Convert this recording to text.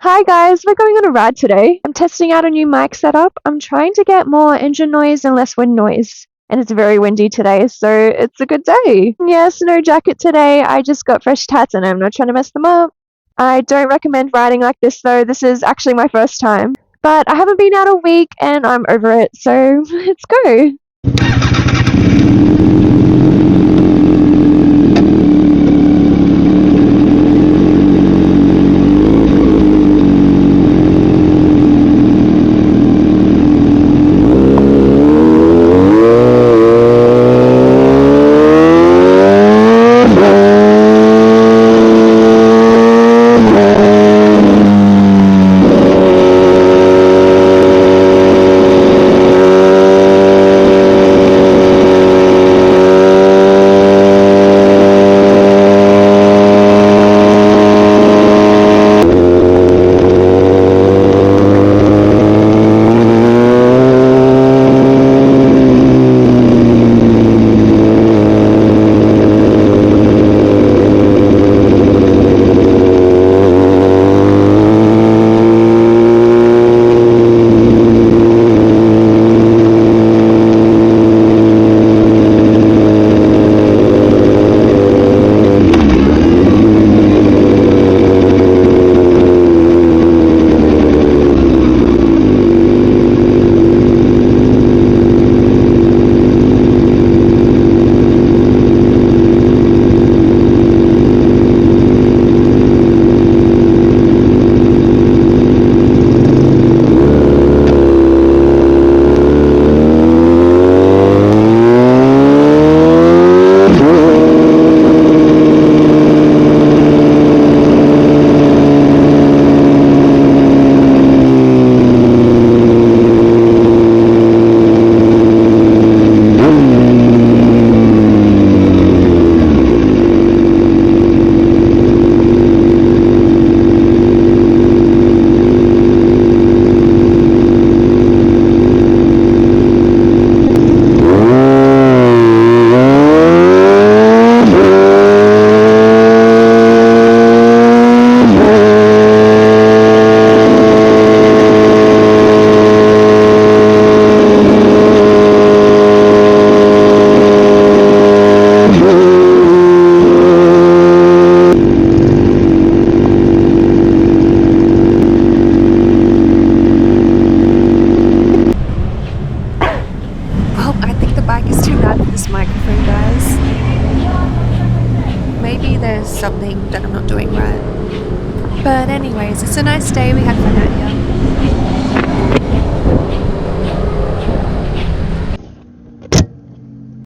Hi guys, we're going on a ride today. I'm testing out a new mic setup. I'm trying to get more engine noise and less wind noise. And it's very windy today, so it's a good day. Yes, no jacket today. I just got fresh tats and I'm not trying to mess them up. I don't recommend riding like this though. This is actually my first time. But I haven't been out a week and I'm over it, so let's go. Well, I think the bike is too loud for this microphone, guys. Maybe there's something that I'm not doing right. But anyways, it's a nice day. We had fun out